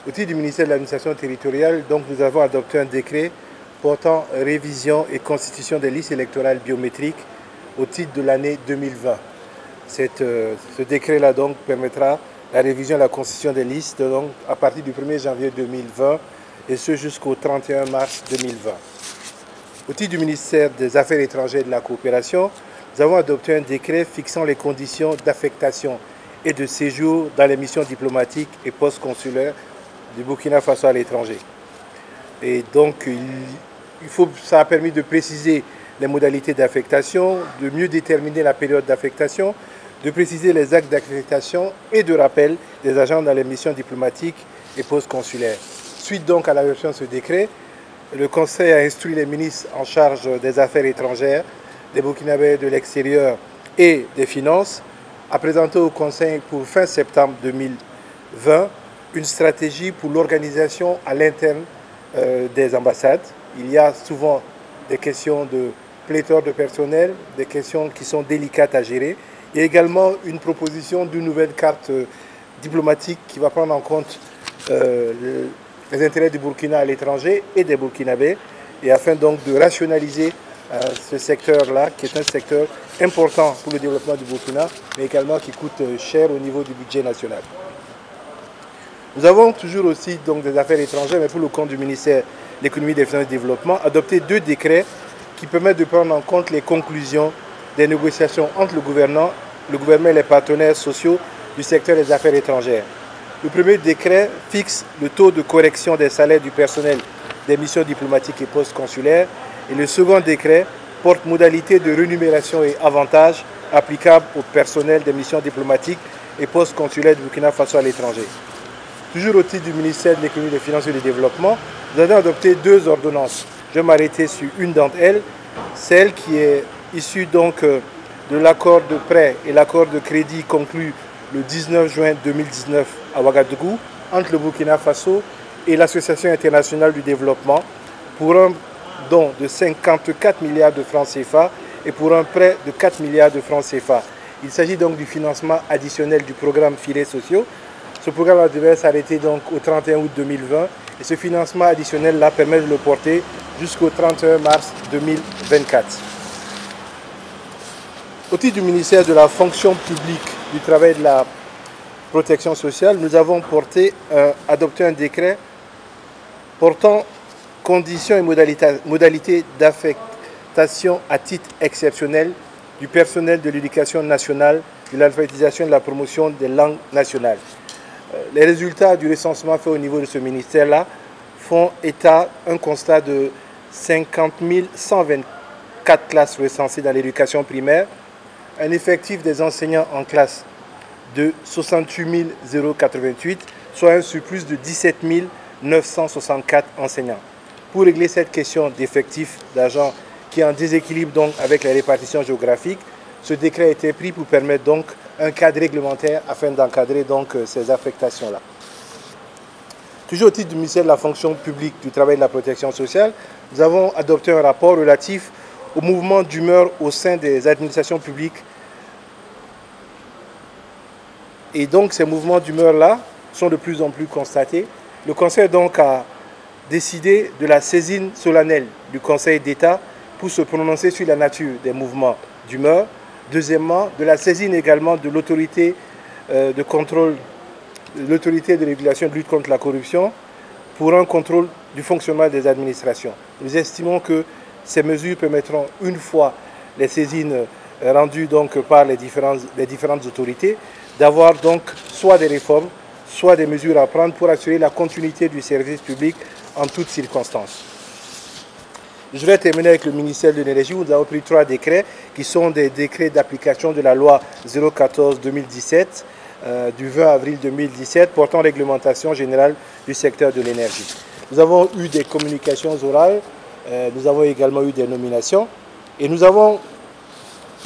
Au titre du ministère de l'Administration territoriale, donc, nous avons adopté un décret portant révision et constitution des listes électorales biométriques au titre de l'année 2020. Ce décret-là donc permettra la révision et la constitution des listes donc, à partir du 1er janvier 2020 et ce jusqu'au 31 mars 2020. Au titre du ministère des Affaires étrangères et de la coopération, nous avons adopté un décret fixant les conditions d'affectation et de séjour dans les missions diplomatiques et post-consulaires du Burkina Faso à l'étranger. Et donc, ça a permis de préciser les modalités d'affectation, de mieux déterminer la période d'affectation, de préciser les actes d'affectation et de rappel des agents dans les missions diplomatiques et post-consulaires. Suite donc à l'adoption de ce décret, le Conseil a instruit les ministres en charge des Affaires étrangères, des Burkinabés de l'extérieur et des Finances à présenter au Conseil pour fin septembre 2020 une stratégie pour l'organisation à l'interne des ambassades. Il y a souvent des questions de pléthore de personnel, des questions qui sont délicates à gérer. Il y a également une proposition d'une nouvelle carte diplomatique qui va prendre en compte les intérêts du Burkina à l'étranger et des Burkinabés, et afin donc de rationaliser ce secteur-là, qui est un secteur important pour le développement du Burkina, mais également qui coûte cher au niveau du budget national. Nous avons toujours aussi donc, des affaires étrangères, mais pour le compte du ministère de l'économie, des finances et du développement, adopté 2 décrets qui permettent de prendre en compte les conclusions des négociations entre le gouvernement et les partenaires sociaux du secteur des affaires étrangères. Le premier décret fixe le taux de correction des salaires du personnel des missions diplomatiques et post-consulaires, et le second décret porte modalité de rémunération et avantages applicables au personnel des missions diplomatiques et post-consulaires du Burkina Faso à l'étranger. Toujours au titre du ministère de l'économie, des finances et du développement, nous avons adopté 2 ordonnances. Je vais m'arrêter sur une d'entre elles, celle qui est issue donc de l'accord de prêt et l'accord de crédit conclu le 19 juin 2019 à Ouagadougou entre le Burkina Faso et l'Association internationale du développement pour un don de 54 milliards de francs CFA et pour un prêt de 4 milliards de francs CFA. Il s'agit donc du financement additionnel du programme Filets sociaux. Ce programme devait s'arrêter donc au 31 août 2020 et ce financement additionnel-là permet de le porter jusqu'au 31 mars 2024. Au titre du ministère de la fonction publique, du travail et de la protection sociale, nous avons adopté un décret portant conditions et modalités d'affectation à titre exceptionnel du personnel de l'éducation nationale, de l'alphabétisation et de la promotion des langues nationales. Les résultats du recensement fait au niveau de ce ministère-là font état d'un constat de 50 124 classes recensées dans l'éducation primaire, un effectif des enseignants en classe de 68 088, soit un surplus de 17 964 enseignants. Pour régler cette question d'effectif d'agents qui est en déséquilibre donc avec la répartition géographique, ce décret a été pris pour permettre donc un cadre réglementaire afin d'encadrer donc ces affectations-là. Toujours au titre du ministère de la fonction publique, du travail et de la protection sociale, nous avons adopté un rapport relatif au mouvement d'humeur au sein des administrations publiques. Et donc ces mouvements d'humeur-là sont de plus en plus constatés. Le Conseil donc a décidé de la saisine solennelle du Conseil d'État pour se prononcer sur la nature des mouvements d'humeur. Deuxièmement, de la saisine également de l'autorité de contrôle, l'autorité de régulation et de lutte contre la corruption pour un contrôle du fonctionnement des administrations. Nous estimons que ces mesures permettront, une fois les saisines rendues donc par les différentes autorités, d'avoir donc soit des réformes, soit des mesures à prendre pour assurer la continuité du service public en toutes circonstances. Je vais terminer avec le ministère de l'Énergie où nous avons pris 3 décrets qui sont des décrets d'application de la loi 014-2017 du 20 avril 2017 portant réglementation générale du secteur de l'énergie. Nous avons eu des communications orales, nous avons également eu des nominations et nous avons,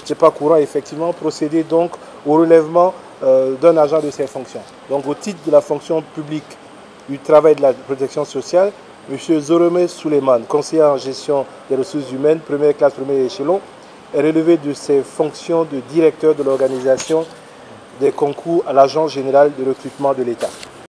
ce n'est pas courant effectivement, procédé donc au relèvement d'un agent de ses fonctions. Donc au titre de la fonction publique du travail et de la protection sociale, M. Zorome Suleiman, conseiller en gestion des ressources humaines, première classe, premier échelon, est relevé de ses fonctions de directeur de l'organisation des concours à l'Agence générale de recrutement de l'État.